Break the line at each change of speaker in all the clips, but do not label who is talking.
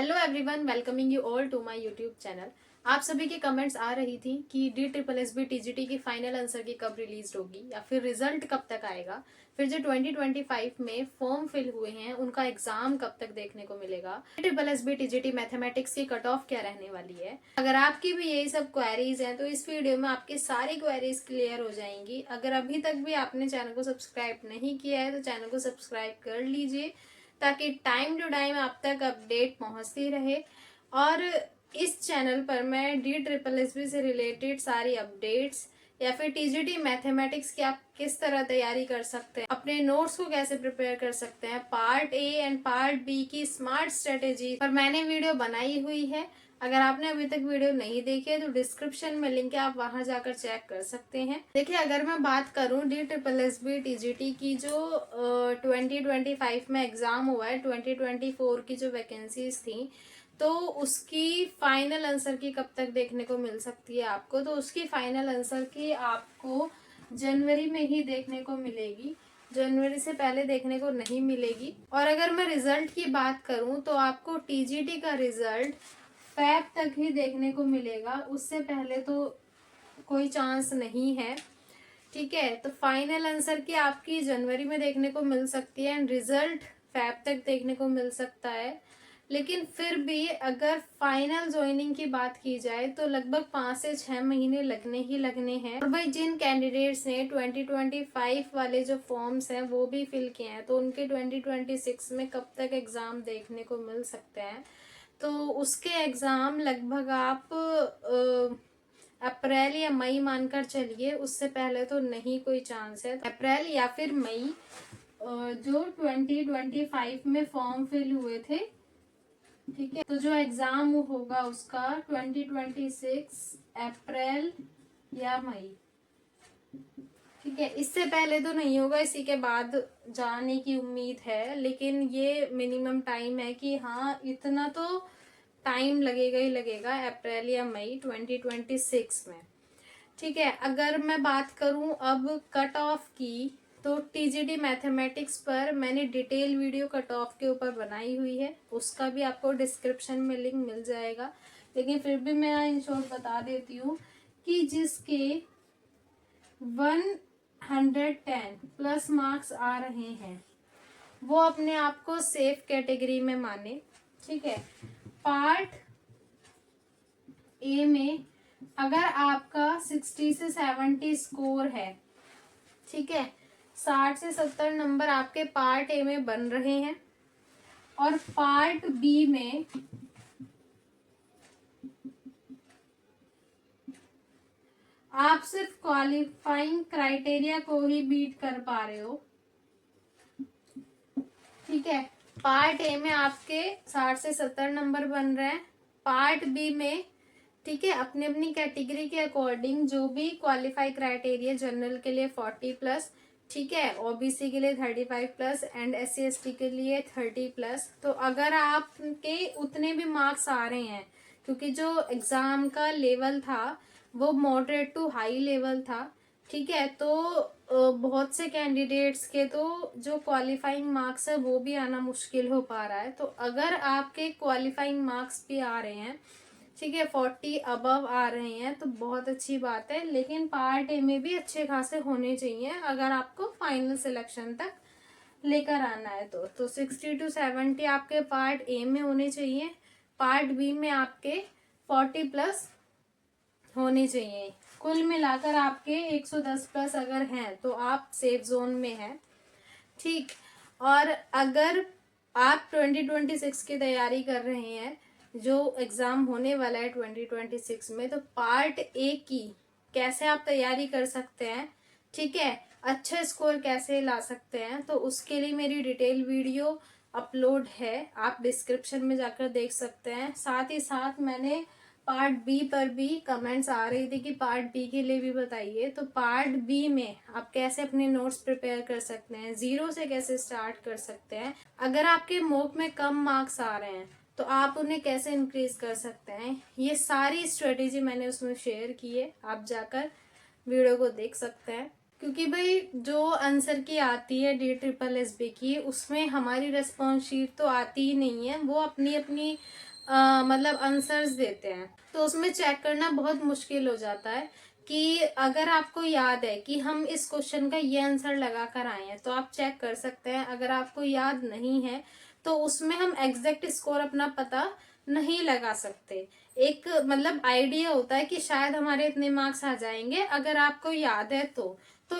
Hello everyone, welcoming you all to my YouTube channel. आप सभी की कमेंट्स आ रही थी कि DSSB TGT की फाइनल आंसर की कब रिलीज होगी या फिर रिजल्ट कब तक आएगा, फिर जो 2025 में फॉर्म फिल हुए हैं उनका एग्जाम कब तक देखने को मिलेगा, DSSB TGT मैथमेटिक्स की कट ऑफ क्या रहने वाली है। अगर आपकी भी यही सब क्वेरीज हैं तो इस वीडियो में आपकी सारी क्वेरीज क्लियर हो जाएंगी। अगर अभी तक भी आपने चैनल को सब्सक्राइब नहीं किया है तो चैनल को सब्सक्राइब कर लीजिए ताकि टाइम टू टाइम आप तक अपडेट पहुंचती रहे। और इस चैनल पर मैं DSSB से रिलेटेड सारी अपडेट्स या फिर TGT मैथमेटिक्स की आप किस तरह तैयारी कर सकते हैं, अपने नोट्स को कैसे प्रिपेयर कर सकते हैं, part A and part B की स्मार्ट स्ट्रेटेजी पर मैंने वीडियो बनाई हुई है। अगर आपने अभी तक वीडियो नहीं देखी है तो डिस्क्रिप्शन में लिंक है, आप वहां जाकर चेक कर सकते हैं। देखिए, अगर मैं बात करूं DSSB TGT की जो 2025 में एग्जाम हुआ है, 2024 की जो वैकेंसीज थी तो उसकी फाइनल आंसर की कब तक देखने को मिल सकती है आपको, तो उसकी फाइनल आंसर की आपको जनवरी में ही देखने को मिलेगी। जनवरी से पहले देखने को नहीं मिलेगी। और अगर मैं रिजल्ट की बात करूं तो आपको TGT का रिजल्ट फैब तक ही देखने को मिलेगा, उससे पहले तो कोई चांस नहीं है। ठीक है, तो फाइनल आंसर की आपकी जनवरी में देखने को मिल सकती है एंड रिजल्ट फैब तक देखने को मिल सकता है। लेकिन फिर भी अगर फाइनल ज्वाइनिंग की बात की जाए तो लगभग 5 से 6 महीने लगने ही लगने हैं। और भाई, जिन कैंडिडेट्स ने 2025 वाले जो फॉर्म्स हैं वो भी फिल किए हैं तो उनके 2026 में कब तक एग्जाम देखने को मिल सकते हैं, तो उसके एग्जाम लगभग आप अप्रैल या मई मानकर चलिए, उससे पहले तो नहीं कोई चांस है। अप्रैल या फिर मई जो 2025 में फॉर्म फिल हुए थे, ठीक है, तो जो एग्जाम होगा उसका 2026 अप्रैल या मई। ठीक है, इससे पहले तो नहीं होगा, इसी के बाद जाने की उम्मीद है। लेकिन ये मिनिमम टाइम है कि हाँ, इतना तो टाइम लगेगा ही लगेगा, अप्रैल या मई 2026 में। ठीक है, अगर मैं बात करूं अब कट ऑफ की तो TGT मैथमेटिक्स पर मैंने डिटेल वीडियो कट ऑफ के ऊपर बनाई हुई है, उसका भी आपको डिस्क्रिप्शन में लिंक मिल जाएगा। लेकिन फिर भी मैं इन शॉर्ट बता देती हूँ कि जिसके 110 प्लस मार्क्स आ रहे हैं वो अपने आप को सेफ कैटेगरी में माने। ठीक है, पार्ट ए में अगर आपका 60 से 70 स्कोर है, ठीक है, 60 से 70 नंबर आपके पार्ट ए में बन रहे हैं और पार्ट बी में आप सिर्फ क्वालिफाइंग क्राइटेरिया को ही बीट कर पा रहे हो। ठीक है, पार्ट ए में आपके 60 से 70 नंबर बन रहे हैं, पार्ट बी में ठीक है अपनी अपनी कैटेगरी के अकॉर्डिंग जो भी क्वालिफाई क्राइटेरिया, जनरल के लिए 40 प्लस, ठीक है, OBC के लिए 35 प्लस एंड SC ST के लिए 30 प्लस। तो अगर आपके उतने भी मार्क्स आ रहे हैं, क्योंकि जो एग्जाम का लेवल था वो मॉडरेट टू हाई लेवल था, ठीक है, तो बहुत से कैंडिडेट्स के तो जो क्वालिफाइंग मार्क्स है वो भी आना मुश्किल हो पा रहा है। तो अगर आपके क्वालिफाइंग मार्क्स भी आ रहे हैं, ठीक है, 40 अबव आ रहे हैं तो बहुत अच्छी बात है। लेकिन पार्ट ए में भी अच्छे खासे होने चाहिए अगर आपको फाइनल सिलेक्शन तक लेकर आना है तो 60 to 70 आपके पार्ट ए में होने चाहिए, पार्ट बी में आपके 40 प्लस होने चाहिए। कुल मिलाकर आपके 110 प्लस अगर हैं तो आप सेफ जोन में हैं। ठीक, और अगर आप 2026 की तैयारी कर रहे हैं, जो एग्जाम होने वाला है 2026 में, तो पार्ट ए की कैसे आप तैयारी कर सकते हैं, ठीक है, अच्छे स्कोर कैसे ला सकते हैं, तो उसके लिए मेरी डिटेल वीडियो अपलोड है, आप डिस्क्रिप्शन में जाकर देख सकते हैं। साथ ही साथ मैंने पार्ट बी पर भी कमेंट्स आ रही थी कि पार्ट बी के लिए भी बताइए, तो पार्ट बी में आप कैसे अपने नोट्स प्रिपेयर कर सकते हैं, जीरो से कैसे स्टार्ट कर सकते हैं, अगर आपके मॉक में कम मार्क्स आ रहे हैं तो आप उन्हें कैसे इंक्रीज कर सकते हैं, ये सारी स्ट्रेटेजी मैंने उसमें शेयर की है, आप जाकर वीडियो को देख सकते हैं। क्योंकि भाई जो आंसर की आती है DSSB की, उसमें हमारी रिस्पॉन्स शीट तो आती ही नहीं है, वो अपनी अपनी मतलब आंसर्स देते हैं, तो उसमें चेक करना बहुत मुश्किल हो जाता है कि अगर आपको याद है कि हम इस क्वेश्चन का ये आंसर लगा कर आए हैं तो आप चेक कर सकते हैं। अगर आपको याद नहीं है तो उसमें हम एग्जैक्ट स्कोर अपना पता नहीं लगा सकते। एक मतलब आइडिया होता है कि शायद हमारे इतने मार्क्स आ जाएंगे अगर आपको याद है तो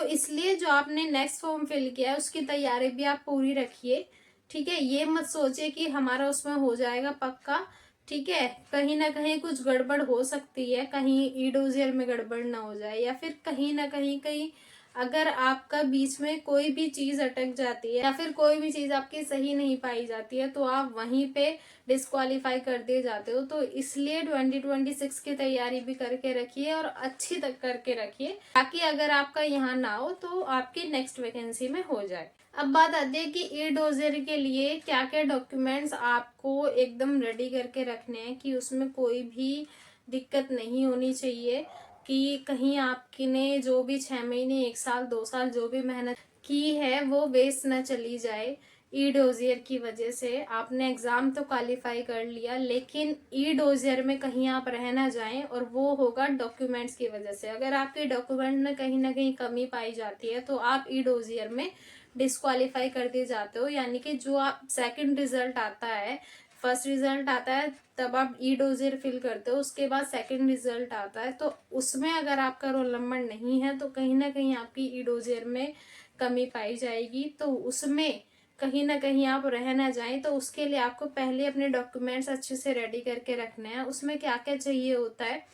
इसलिए जो आपने नेक्स्ट फॉर्म फिल किया है उसकी तैयारी भी आप पूरी रखिए। ठीक है, ये मत सोचिए कि हमारा उसमें हो जाएगा पक्का। ठीक है, कहीं ना कहीं कुछ गड़बड़ हो सकती है, कहीं ई डोजियर में गड़बड़ ना हो जाए, या फिर कहीं ना कहीं कहीं अगर आपका बीच में कोई भी चीज अटक जाती है या फिर कोई भी चीज आपकी सही नहीं पाई जाती है तो आप वहीं पे डिस्क्वालीफाई कर दिए जाते हो। तो इसलिए 2026 की तैयारी भी करके रखिए और अच्छी तक करके रखिए, ताकि अगर आपका यहाँ ना हो तो आपकी नेक्स्ट वैकेंसी में हो जाए। अब बात आती है कि ई डोजर के लिए क्या क्या डॉक्यूमेंट्स आपको एकदम रेडी करके रखने हैं कि उसमें कोई भी दिक्कत नहीं होनी चाहिए, कि कहीं आपने जो भी 6 महीने 1 साल 2 साल जो भी मेहनत की है वो वेस्ट ना चली जाए। ई डोजियर की वजह से आपने एग्जाम तो क्वालिफाई कर लिया लेकिन ई डोजियर में कहीं आप रह ना जाएं, और वो होगा डॉक्यूमेंट्स की वजह से। अगर आपके डॉक्यूमेंट में कहीं ना कहीं कमी पाई जाती है तो आप ई डोजियर में डिस्क्वालीफाई कर दिए जाते हो। यानी कि जो आप सेकंड रिजल्ट आता है, फर्स्ट रिजल्ट आता है तब आप ई डोजियर फिल करते हो, उसके बाद सेकंड रिजल्ट आता है तो उसमें अगर आपका रोल नंबर नहीं है तो कहीं ना कहीं आपकी ई डोजियर में कमी पाई जाएगी। तो उसमें कहीं ना कहीं आप रह ना जाएं, तो उसके लिए आपको पहले अपने डॉक्यूमेंट्स अच्छे से रेडी करके रखने हैं। उसमें क्या क्या चाहिए होता है,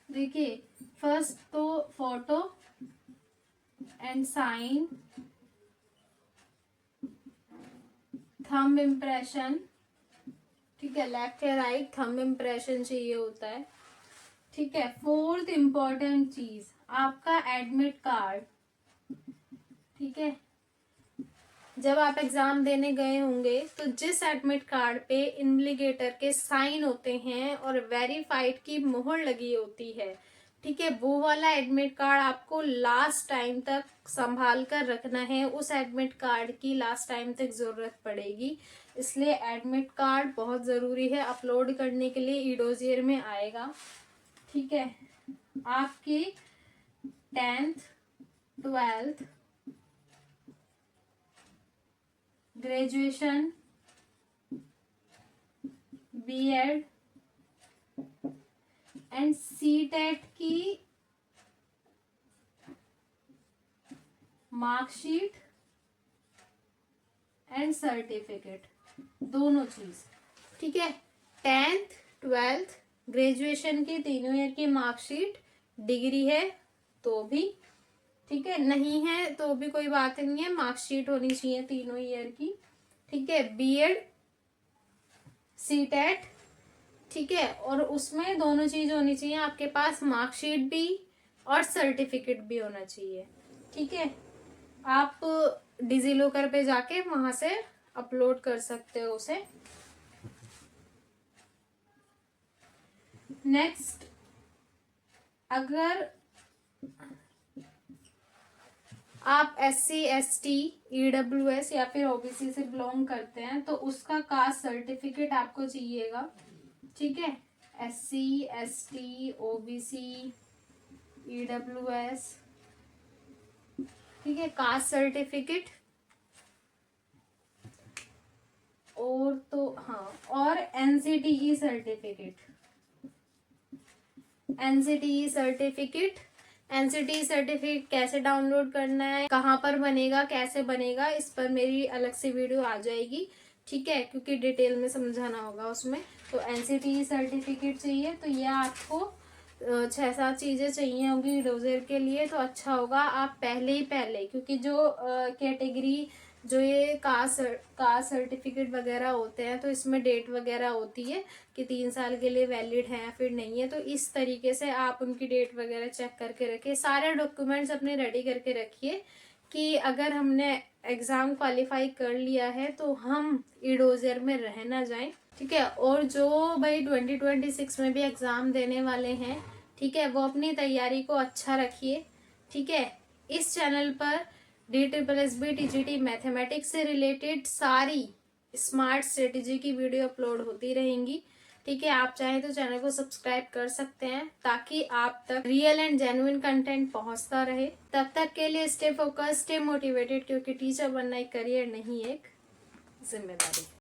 देखिए, फर्स्ट तो photo and sign, thumb impression, ठीक है, लेफ्ट या राइट थंब इम्प्रेशन चाहिए होता है। ठीक है, फोर्थ इम्पोर्टेंट चीज आपका एडमिट कार्ड। ठीक है, जब आप एग्जाम देने गए होंगे तो जिस एडमिट कार्ड पे इन्विजिलेटर के साइन होते हैं और वेरीफाइड की मोहर लगी होती है, ठीक है, वो वाला एडमिट कार्ड आपको लास्ट टाइम तक संभाल कर रखना है। उस एडमिट कार्ड की लास्ट टाइम तक जरूरत पड़ेगी, इसलिए एडमिट कार्ड बहुत जरूरी है। अपलोड करने के लिए ई डोजियर में आएगा। ठीक है, आपकी 10th 12th graduation, BEd and CTET की मार्कशीट एंड सर्टिफिकेट, दोनों चीज। ठीक है, 10th 12th ग्रेजुएशन की तीनों ईयर की मार्कशीट, डिग्री है तो भी ठीक है, नहीं है तो भी कोई बात नहीं है, मार्कशीट होनी चाहिए तीनों ईयर की। ठीक है, बीएड सीटेट, ठीक है, और उसमें दोनों चीज होनी चाहिए आपके पास, मार्कशीट भी और सर्टिफिकेट भी होना चाहिए। ठीक है, आप डिजी लॉकर पे जाके वहां से अपलोड कर सकते हो उसे। नेक्स्ट, अगर आप SC ST EWS या फिर OBC से बिलोंग करते हैं तो उसका कास्ट सर्टिफिकेट आपको चाहिएगा। ठीक है, SC ST OBC EWS, ठीक है, कास्ट सर्टिफिकेट। और तो हाँ, और NCTE certificate, NCTE certificate. NCTE certificate कैसे डाउनलोड करना है, कहाँ पर बनेगा, कैसे बनेगा, इस पर मेरी अलग से वीडियो आ जाएगी। ठीक है, क्योंकि डिटेल में समझाना होगा उसमें। तो NCTE सर्टिफिकेट चाहिए, तो ये आपको 6-7 चीजें चाहिए होंगी डोजर के लिए, तो अच्छा होगा आप पहले, क्योंकि जो कैटेगरी जो ये कास्ट सर्टिफिकेट वगैरह होते हैं तो इसमें डेट वगैरह होती है कि 3 साल के लिए वैलिड है या फिर नहीं है, तो इस तरीके से आप उनकी डेट वगैरह चेक करके रखिए। सारे डॉक्यूमेंट्स अपने रेडी करके रखिए कि अगर हमने एग्जाम क्वालिफाई कर लिया है तो हम ई डोजियर में रह ना जाएं। ठीक है, और जो भाई 2026 में भी एग्जाम देने वाले हैं, ठीक है, वो अपनी तैयारी को अच्छा रखिए। ठीक है, इस चैनल पर DSSB TGT मैथमेटिक्स से रिलेटेड सारी स्मार्ट स्ट्रेटेजी की वीडियो अपलोड होती रहेंगी। ठीक है, आप चाहें तो चैनल को सब्सक्राइब कर सकते हैं ताकि आप तक रियल एंड जेन्युइन कंटेंट पहुंचता रहे। तब तक के लिए स्टे फोकस, स्टे मोटिवेटेड, क्योंकि टीचर बनना एक करियर नहीं, एक जिम्मेदारी है।